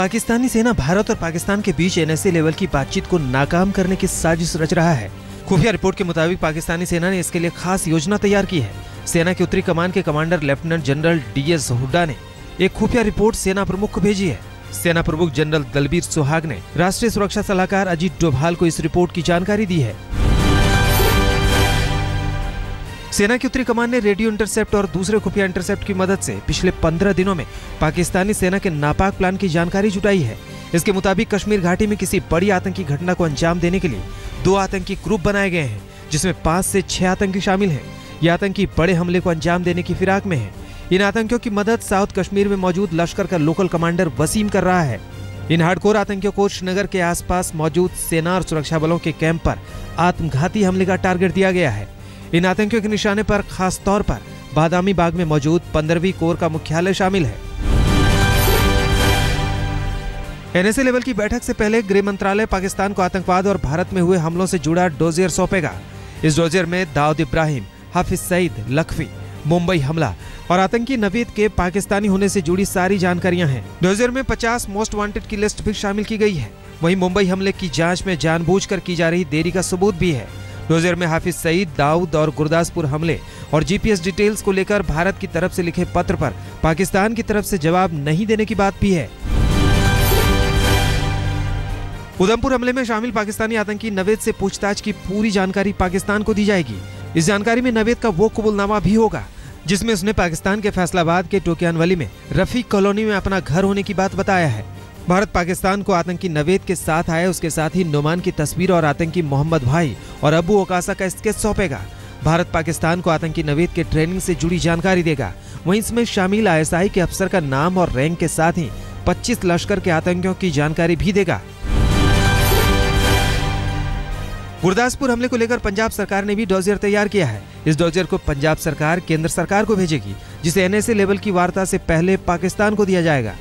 पाकिस्तानी सेना भारत और पाकिस्तान के बीच NSA लेवल की बातचीत को नाकाम करने की साजिश रच रहा है। खुफिया रिपोर्ट के मुताबिक पाकिस्तानी सेना ने इसके लिए खास योजना तैयार की है। सेना की उत्तरी कमान के commander lieutenant general DS Hooda ने एक खुफिया रिपोर्ट सेना प्रमुख को भेजी है। सेना प्रमुख जनरल दलबीर सुहाग ने राष्ट्रीय सुरक्षा सलाहकार अजीत डोभाल को इस रिपोर्ट की जानकारी दी है। सेना की उत्तरी कमान ने रेडियो इंटरसेप्ट और दूसरे खुफिया इंटरसेप्ट की मदद से पिछले 15 दिनों में पाकिस्तानी सेना के नापाक प्लान की जानकारी जुटाई है। इसके मुताबिक कश्मीर घाटी में किसी बड़ी आतंकी घटना को अंजाम देने के लिए 2 आतंकी ग्रुप बनाए गए हैं, जिसमें 5 से 6 आतंकी शामिल हैं। ये आतंकी बड़े हमले को अंजाम देने की फिराक में है। इन आतंकियों की मदद साउथ कश्मीर में मौजूद लश्कर का लोकल कमांडर वसीम कर रहा है। इन हार्डकोर आतंकियों को श्रीनगर के आसपास मौजूद सेना और सुरक्षा बलों के कैंप पर आत्मघाती हमले का टारगेट दिया गया है। इन आतंकियों के निशाने पर खास तौर पर बादामी बाग में मौजूद 15वीं कोर का मुख्यालय शामिल है। NSA लेवल की बैठक से पहले गृह मंत्रालय पाकिस्तान को आतंकवाद और भारत में हुए हमलों से जुड़ा डोजियर सौंपेगा। इस डोजियर में दाऊद इब्राहिम, हाफिज सईद, लखवी, मुंबई हमला और आतंकी नवीद के पाकिस्तानी होने से जुड़ी सारी जानकारियां हैं। डोजियर में 50 मोस्ट वांटेड की लिस्ट भी शामिल की गई है। वहीं मुंबई हमले की जांच में जानबूझकर की जा रही देरी का सबूत भी है। डोजियर में हाफिज सईद, दाऊद और गुरदासपुर हमले और GPS डिटेल्स को लेकर भारत की तरफ से लिखे पत्र पर पाकिस्तान की तरफ से जवाब नहीं देने की बात भी है। उधमपुर हमले में शामिल पाकिस्तानी आतंकी नवेद से पूछताछ की पूरी जानकारी पाकिस्तान को दी जाएगी। इस जानकारी में नवेद का वो कबूलनामा भी होगा जिसमें उसने पाकिस्तान के फैसलाबाद के टोकियानवली में रफीक कॉलोनी में अपना घर होने की बात बताया है। भारत पाकिस्तान को आतंकी नवेद के साथ आए उसके साथ ही नोमान की तस्वीर और आतंकी मोहम्मद भाई और अबू ओकासा का स्केच सौंपेगा। भारत पाकिस्तान को आतंकी नवेद के ट्रेनिंग से जुड़ी जानकारी देगा। वहीं इसमें शामिल ISI के अफसर का नाम और रैंक के साथ ही 25 लश्कर के आतंकियों की जानकारी भी देगा। गुरदासपुर हमले को लेकर पंजाब सरकार ने भी डोजियर तैयार किया है। इस डोजियर को पंजाब सरकार केंद्र सरकार को भेजेगी, जिसे NSA लेवल की वार्ता से पहले पाकिस्तान को दिया जाएगा।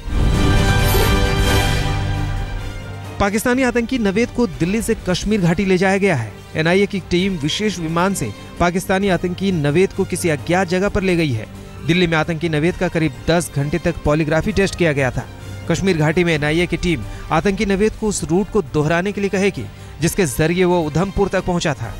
पाकिस्तानी आतंकी नवेद को दिल्ली से कश्मीर घाटी ले जाया गया है। NIA की टीम विशेष विमान से पाकिस्तानी आतंकी नवेद को किसी अज्ञात जगह पर ले गई है। दिल्ली में आतंकी नवेद का करीब 10 घंटे तक पॉलीग्राफी टेस्ट किया गया था। कश्मीर घाटी में NIA की टीम आतंकी नवेद को उस रूट को दोहराने के लिए कहेगी जिसके जरिए वो उधमपुर तक पहुंचा था।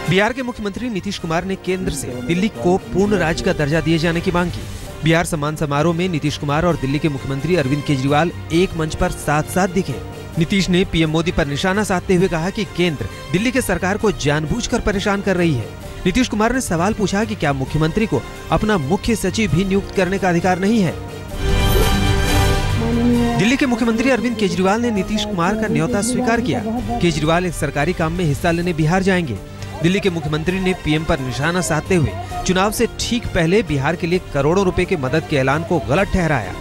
बिहार के मुख्यमंत्री नीतीश कुमार ने केंद्र से दिल्ली को पूर्ण राज्य का दर्जा दिए जाने की मांग की। बिहार सम्मान समारोह में नीतीश कुमार और दिल्ली के मुख्यमंत्री अरविंद केजरीवाल एक मंच पर साथ साथ दिखे। नीतीश ने PM मोदी पर निशाना साधते हुए कहा कि केंद्र दिल्ली के सरकार को जानबूझकर परेशान कर रही है। नीतीश कुमार ने सवाल पूछा कि क्या मुख्यमंत्री को अपना मुख्य सचिव भी नियुक्त करने का अधिकार नहीं है। दिल्ली के मुख्यमंत्री अरविंद केजरीवाल ने नीतीश कुमार का न्योता स्वीकार किया। केजरीवाल एक सरकारी काम में हिस्सा लेने बिहार जाएंगे। दिल्ली के मुख्यमंत्री ने PM पर निशाना साधते हुए चुनाव से ठीक पहले बिहार के लिए करोड़ों रुपए के मदद के ऐलान को गलत ठहराया।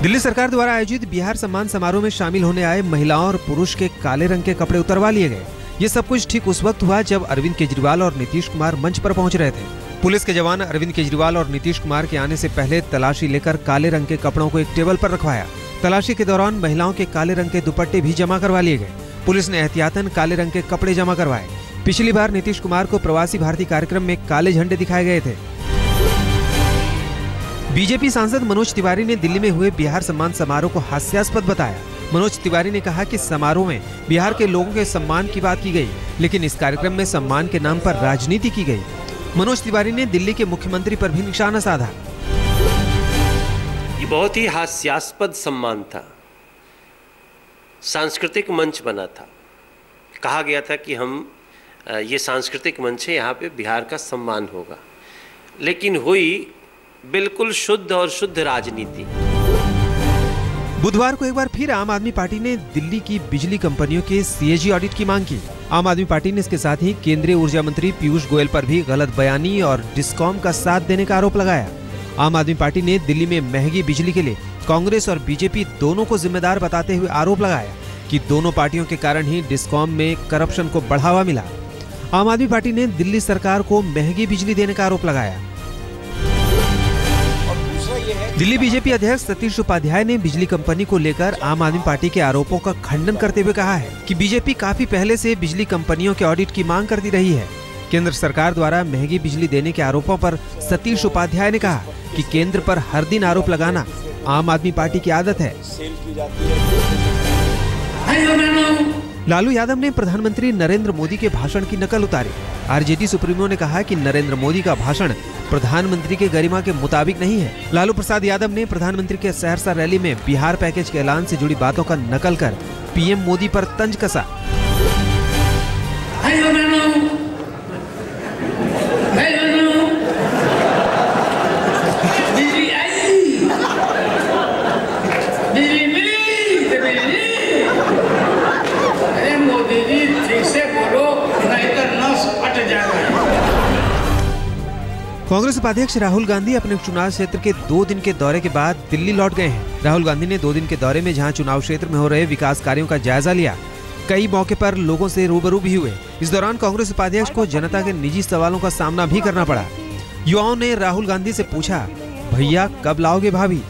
दिल्ली सरकार द्वारा आयोजित बिहार सम्मान समारोह में शामिल होने आए महिलाओं और पुरुष के काले रंग के कपड़े उतरवा लिए गए। ये सब कुछ ठीक उस वक्त हुआ जब अरविंद केजरीवाल और नीतीश कुमार मंच पर पहुंच रहे थे। पुलिस के जवान अरविंद केजरीवाल और नीतीश कुमार के आने से पहले तलाशी लेकर काले रंग के कपड़ों को एक टेबल पर रखवाया। तलाशी के दौरान महिलाओं के काले रंग के दुपट्टे भी जमा करवा लिए गए। पुलिस ने एहतियातन काले रंग के कपड़े जमा करवाए। पिछली बार नीतीश कुमार को प्रवासी भारतीय कार्यक्रम में काले झंडे दिखाए गए थे। बीजेपी सांसद मनोज तिवारी ने दिल्ली में हुए बिहार सम्मान समारोह को हास्यास्पद बताया। मनोज तिवारी ने कहा कि समारोह में बिहार के लोगों के सम्मान की बात की गई, लेकिन इस कार्यक्रम में सम्मान के नाम पर राजनीति की गई। मनोज तिवारी ने दिल्ली के मुख्यमंत्री पर भी निशाना साधा। ये बहुत ही हास्यास्पद सम्मान था। सांस्कृतिक मंच बना था। कहा गया था कि हम ये सांस्कृतिक मंच है, यहाँ पे बिहार का सम्मान होगा, लेकिन हुई बिल्कुल शुद्ध और शुद्ध राजनीति। बुधवार को एक बार फिर आम आदमी पार्टी ने दिल्ली की बिजली कंपनियों के CAG ऑडिट की मांग की। आम आदमी पार्टी ने इसके साथ ही केंद्रीय ऊर्जा मंत्री पीयूष गोयल पर भी गलत बयानी और डिस्कॉम का साथ देने का आरोप लगाया। आम आदमी पार्टी ने दिल्ली में महंगी बिजली के लिए कांग्रेस और बीजेपी दोनों को जिम्मेदार बताते हुए आरोप लगाया कि दोनों पार्टियों के कारण ही डिस्कॉम में करप्शन को बढ़ावा मिला। आम आदमी पार्टी ने दिल्ली सरकार को महंगी बिजली देने का आरोप लगाया। और दूसरा दिल्ली बीजेपी अध्यक्ष सतीश उपाध्याय ने बिजली कंपनी को लेकर आम आदमी पार्टी के आरोपों का खंडन करते हुए कहा है कि बीजेपी काफी पहले से बिजली कंपनियों के ऑडिट की मांग करती रही है। केंद्र सरकार द्वारा महंगी बिजली देने के आरोपों पर सतीश उपाध्याय ने कहा कि केंद्र पर हर दिन आरोप लगाना आम आदमी पार्टी की आदत है। लालू यादव ने प्रधानमंत्री नरेंद्र मोदी के भाषण की नकल उतारी। आरजेडी सुप्रीमो ने कहा कि नरेंद्र मोदी का भाषण प्रधानमंत्री के गरिमा के मुताबिक नहीं है। लालू प्रसाद यादव ने प्रधानमंत्री के सहरसा रैली में बिहार पैकेज के ऐलान से जुड़ी बातों का नकल कर पीएम मोदी पर तंज कसा। कांग्रेस उपाध्यक्ष राहुल गांधी अपने चुनाव क्षेत्र के 2 दिन के दौरे के बाद दिल्ली लौट गए हैं। राहुल गांधी ने 2 दिन के दौरे में जहां चुनाव क्षेत्र में हो रहे विकास कार्यों का जायजा लिया, कई मौके पर लोगों से रूबरू भी हुए। इस दौरान कांग्रेस उपाध्यक्ष को जनता के निजी सवालों का सामना भी करना पड़ा। युवाओं ने राहुल गांधी से पूछा, भैया कब लाओगे भाभी?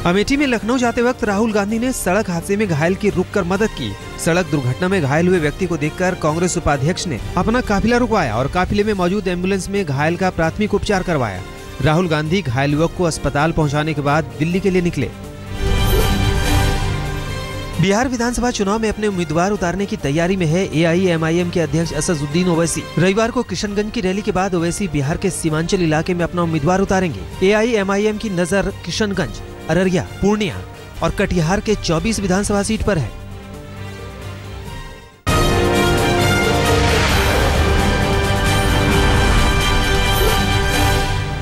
अमेठी में लखनऊ जाते वक्त राहुल गांधी ने सड़क हादसे में घायल की रुककर मदद की। सड़क दुर्घटना में घायल हुए व्यक्ति को देखकर कांग्रेस उपाध्यक्ष ने अपना काफिला रुकवाया और काफिले में मौजूद एम्बुलेंस में घायल का प्राथमिक उपचार करवाया। राहुल गांधी घायल युवक को अस्पताल पहुंचाने के बाद दिल्ली के लिए निकले। बिहार विधानसभा चुनाव में अपने उम्मीदवार उतारने की तैयारी में है AIMIM के अध्यक्ष असदुद्दीन ओवैसी। रविवार को किशनगंज की रैली के बाद ओवैसी बिहार के सीमांचल इलाके में अपना उम्मीदवार उतारेंगे। AIMIM की नजर किशनगंज, अररिया, पूर्णिया और कटिहार के 24 विधानसभा सीट पर है।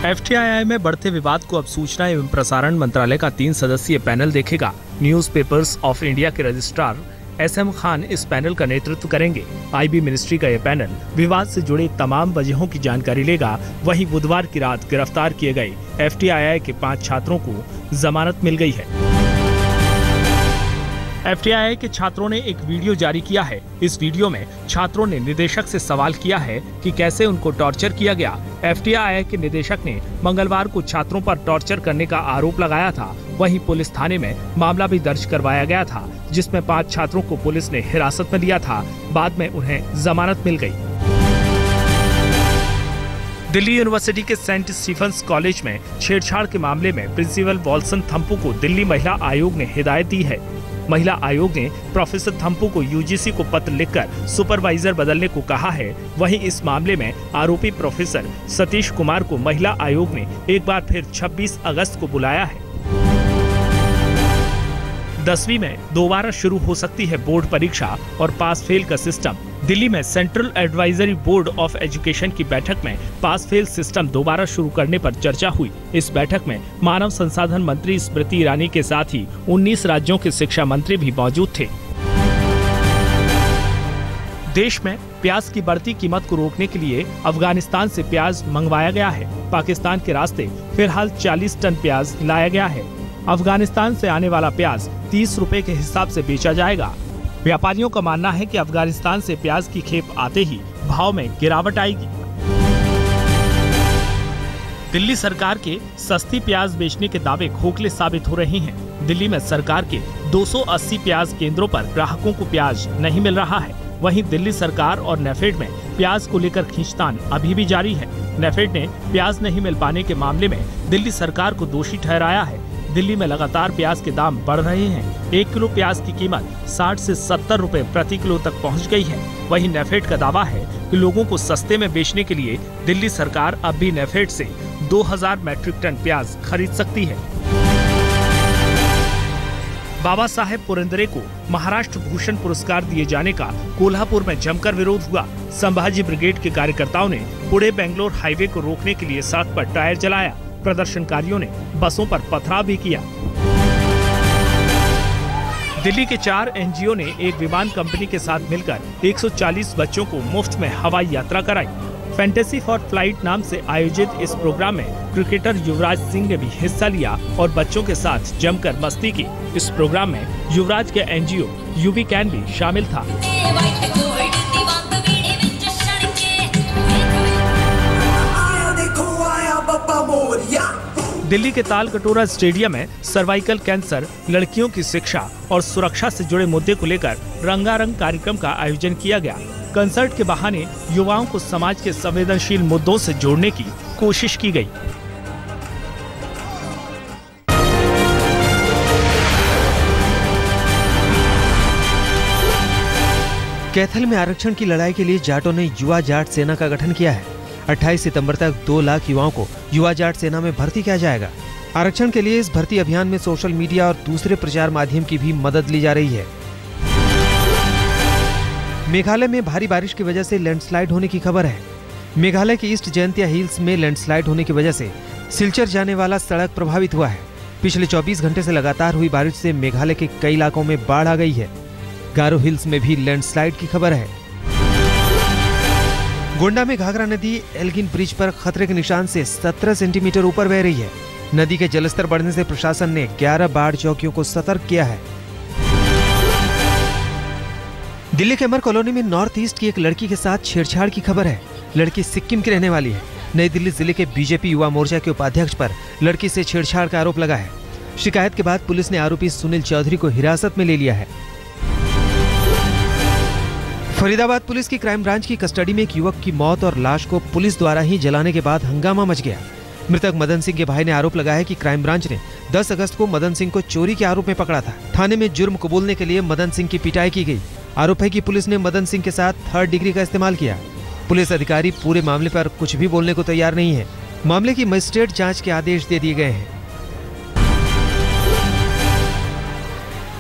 FTII में बढ़ते विवाद को अब सूचना एवं प्रसारण मंत्रालय का 3 सदस्यीय पैनल देखेगा। न्यूज़पेपर्स ऑफ इंडिया के रजिस्ट्रार SM खान इस पैनल का नेतृत्व करेंगे। IB मिनिस्ट्री का यह पैनल विवाद से जुड़े तमाम वजहों की जानकारी लेगा। वहीं बुधवार की रात गिरफ्तार किए गए FTII के 5 छात्रों को जमानत मिल गई है। FTII के छात्रों ने एक वीडियो जारी किया है। इस वीडियो में छात्रों ने निदेशक से सवाल किया है कि कैसे उनको टॉर्चर किया गया। FTII के निदेशक ने मंगलवार को छात्रों पर टॉर्चर करने का आरोप लगाया था। वहीं पुलिस थाने में मामला भी दर्ज करवाया गया था, जिसमें 5 छात्रों को पुलिस ने हिरासत में लिया था। बाद में उन्हें जमानत मिल गई। दिल्ली यूनिवर्सिटी के सेंट स्टीफेंस कॉलेज में छेड़छाड़ के मामले में प्रिंसिपल वॉल्सन थम्पू को दिल्ली महिला आयोग ने हिदायत दी है। महिला आयोग ने प्रोफेसर थम्पू को UGC को पत्र लिखकर सुपरवाइजर बदलने को कहा है। वहीं इस मामले में आरोपी प्रोफेसर सतीश कुमार को महिला आयोग ने एक बार फिर 26 अगस्त को बुलाया है। 10वीं में दोबारा शुरू हो सकती है बोर्ड परीक्षा और पास फेल का सिस्टम। दिल्ली में central advisory board of education की बैठक में पास फेल सिस्टम दोबारा शुरू करने पर चर्चा हुई। इस बैठक में मानव संसाधन मंत्री स्मृति ईरानी के साथ ही 19 राज्यों के शिक्षा मंत्री भी मौजूद थे। देश में प्याज की बढ़ती कीमत को रोकने के लिए अफगानिस्तान से प्याज मंगवाया गया है। पाकिस्तान के रास्ते फिलहाल 40 टन प्याज लाया गया है। अफगानिस्तान से आने वाला प्याज 30 रुपए के हिसाब से बेचा जाएगा। व्यापारियों का मानना है कि अफगानिस्तान से प्याज की खेप आते ही भाव में गिरावट आएगी। दिल्ली सरकार के सस्ती प्याज बेचने के दावे खोखले साबित हो रहे हैं। दिल्ली में सरकार के 280 प्याज केंद्रों पर ग्राहकों को प्याज नहीं मिल रहा है। वहीं दिल्ली सरकार और नेफेड में प्याज को लेकर खींचतान अभी भी जारी है। नेफेड ने प्याज नहीं मिल पाने के मामले में दिल्ली सरकार को दोषी ठहराया है। दिल्ली में लगातार प्याज के दाम बढ़ रहे हैं। 1 किलो प्याज की कीमत 60 से 70 रुपए प्रति किलो तक पहुंच गई है। वहीं नेफेड का दावा है कि लोगों को सस्ते में बेचने के लिए दिल्ली सरकार अब भी नेफेड से 2000 मैट्रिक टन प्याज खरीद सकती है। बाबा साहेब पुरंदरे को महाराष्ट्र भूषण पुरस्कार दिए जाने का कोल्हापुर में जमकर विरोध हुआ। संभाजी ब्रिगेड के कार्यकर्ताओं ने पुणे बेंगलोर हाईवे को रोकने के लिए सड़क पर टायर जलाया। प्रदर्शनकारियों ने बसों पर पथराव भी किया। दिल्ली के 4 NGO ने एक विमान कंपनी के साथ मिलकर 140 बच्चों को मुफ्त में हवाई यात्रा कराई। फैंटेसी फॉर फ्लाइट नाम से आयोजित इस प्रोग्राम में क्रिकेटर युवराज सिंह ने भी हिस्सा लिया और बच्चों के साथ जमकर मस्ती की। इस प्रोग्राम में युवराज के NGO UV कैन भी शामिल था। Yeah. दिल्ली के ताल कटोरा स्टेडियम में सर्वाइकल कैंसर, लड़कियों की शिक्षा और सुरक्षा से जुड़े मुद्दे को लेकर रंगारंग कार्यक्रम का आयोजन किया गया। कंसर्ट के बहाने युवाओं को समाज के संवेदनशील मुद्दों से जोड़ने की कोशिश की गई। कैथल में आरक्षण की लड़ाई के लिए जाटों ने युवा जाट सेना का गठन किया है। 28 सितंबर तक 2 लाख युवाओं को युवा जाट सेना में भर्ती किया जाएगा। आरक्षण के लिए इस भर्ती अभियान में सोशल मीडिया और दूसरे प्रचार माध्यम की भी मदद ली जा रही है। मेघालय में भारी बारिश की वजह से लैंडस्लाइड होने की खबर है। मेघालय के ईस्ट जयंतिया हिल्स में लैंडस्लाइड होने की वजह से सिलचर जाने वाला सड़क प्रभावित हुआ है। पिछले 24 घंटे से लगातार हुई बारिश से मेघालय के कई इलाकों में बाढ़ आ गई है। गारो हिल्स में भी लैंडस्लाइड की खबर है। गोंडा में घाघरा नदी एल्गिन ब्रिज पर खतरे के निशान से 17 सेंटीमीटर ऊपर बह रही है। नदी के जलस्तर बढ़ने से प्रशासन ने 11 बाढ़ चौकियों को सतर्क किया है। दिल्ली के अमर कॉलोनी में नॉर्थ ईस्ट की एक लड़की के साथ छेड़छाड़ की खबर है। लड़की सिक्किम की रहने वाली है। नई दिल्ली जिले के बीजेपी युवा मोर्चा के उपाध्यक्ष पर लड़की से छेड़छाड़ का आरोप लगा है। शिकायत के बाद पुलिस ने आरोपी सुनील चौधरी को हिरासत में ले लिया है। फरीदाबाद पुलिस की क्राइम ब्रांच की कस्टडी में एक युवक की मौत और लाश को पुलिस द्वारा ही जलाने के बाद हंगामा मच गया। मृतक मदन सिंह के भाई ने आरोप लगाया कि क्राइम ब्रांच ने 10 अगस्त को मदन सिंह को चोरी के आरोप में पकड़ा था। थाने में जुर्म कबूलने के लिए मदन सिंह की पिटाई की गई। आरोप है कि पुलिस ने मदन सिंह के साथ 3rd डिग्री का इस्तेमाल किया। पुलिस अधिकारी पूरे मामले पर कुछ भी बोलने को तैयार नहीं है। मामले की मजिस्ट्रेट जांच के आदेश दे दिए गए हैं।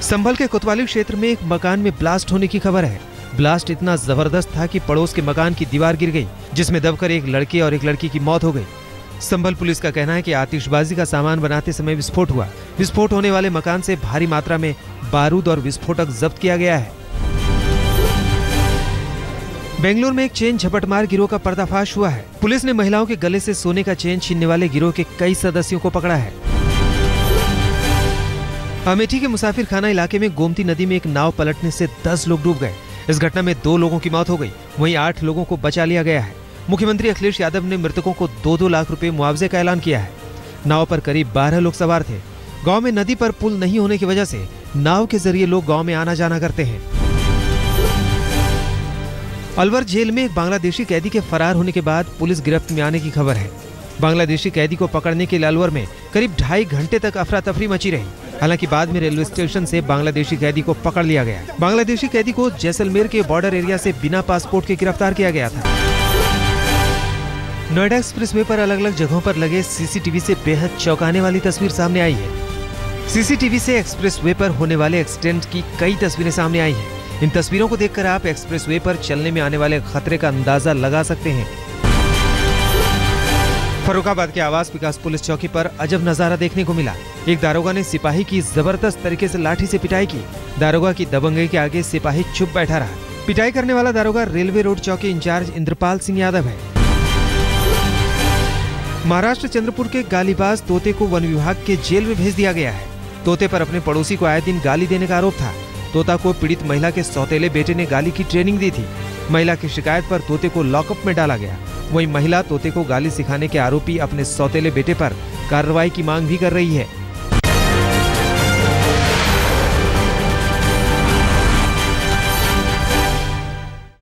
संभल के कोतवाली क्षेत्र में एक मकान में ब्लास्ट होने की खबर है। ब्लास्ट इतना जबरदस्त था कि पड़ोस के मकान की दीवार गिर गई, जिसमें दबकर एक लड़के और एक लड़की की मौत हो गई। संभल पुलिस का कहना है कि आतिशबाजी का सामान बनाते समय विस्फोट हुआ। विस्फोट होने वाले मकान से भारी मात्रा में बारूद और विस्फोटक जब्त किया गया है। बेंगलुरु में एक चेन झपटमार गिरोह का पर्दाफाश हुआ है। पुलिस ने महिलाओं के गले से सोने का चेन छीनने वाले गिरोह के कई सदस्यों को पकड़ा है। अमेठी के मुसाफिर खाना इलाके में गोमती नदी में एक नाव पलटने से 10 लोग डूब गए। इस घटना में 2 लोगों की मौत हो गई, वहीं 8 लोगों को बचा लिया गया है। मुख्यमंत्री अखिलेश यादव ने मृतकों को 2-2 लाख रुपए मुआवजे का ऐलान किया है। नाव पर करीब 12 लोग सवार थे। गांव में नदी पर पुल नहीं होने की वजह से नाव के जरिए लोग गांव में आना जाना करते हैं। अलवर जेल में एक बांग्लादेशी कैदी के फरार होने के बाद पुलिस गिरफ्त में आने की खबर है। बांग्लादेशी कैदी को पकड़ने के लिए अलवर में करीब 2.5 घंटे तक अफरा तफरी मची रही। हालांकि बाद में रेलवे स्टेशन से बांग्लादेशी कैदी को पकड़ लिया गया। बांग्लादेशी कैदी को जैसलमेर के बॉर्डर एरिया से बिना पासपोर्ट के गिरफ्तार किया गया था। नोएडा एक्सप्रेसवे पर अलग अलग जगहों पर लगे सीसीटीवी से बेहद चौंकाने वाली तस्वीर सामने आई है। सीसीटीवी से एक्सप्रेसवे पर होने वाले एक्सीडेंट की कई तस्वीरें सामने आई हैं। इन तस्वीरों को देखकर आप एक्सप्रेसवे पर चलने में आने वाले खतरे का अंदाजा लगा सकते हैं। फर्रुखाबाद के आवास विकास पुलिस चौकी पर अजब नजारा देखने को मिला। एक दारोगा ने सिपाही की जबरदस्त तरीके से लाठी से पिटाई की। दारोगा की दबंगई के आगे सिपाही चुप बैठा रहा। पिटाई करने वाला दारोगा रेलवे रोड चौकी इंचार्ज इंद्रपाल सिंह यादव है। महाराष्ट्र चंद्रपुर के गालीबाज तोते को वन विभाग के जेल में भेज दिया गया है। तोते पर अपने पड़ोसी को आए दिन गाली देने का आरोप था। तोता को पीड़ित महिला के सौतेले बेटे ने गाली की ट्रेनिंग दी थी। महिला की शिकायत पर तोते को लॉकअप में डाला गया। वहीं महिला तोते को गाली सिखाने के आरोपी अपने सौतेले बेटे पर कार्रवाई की मांग भी कर रही है।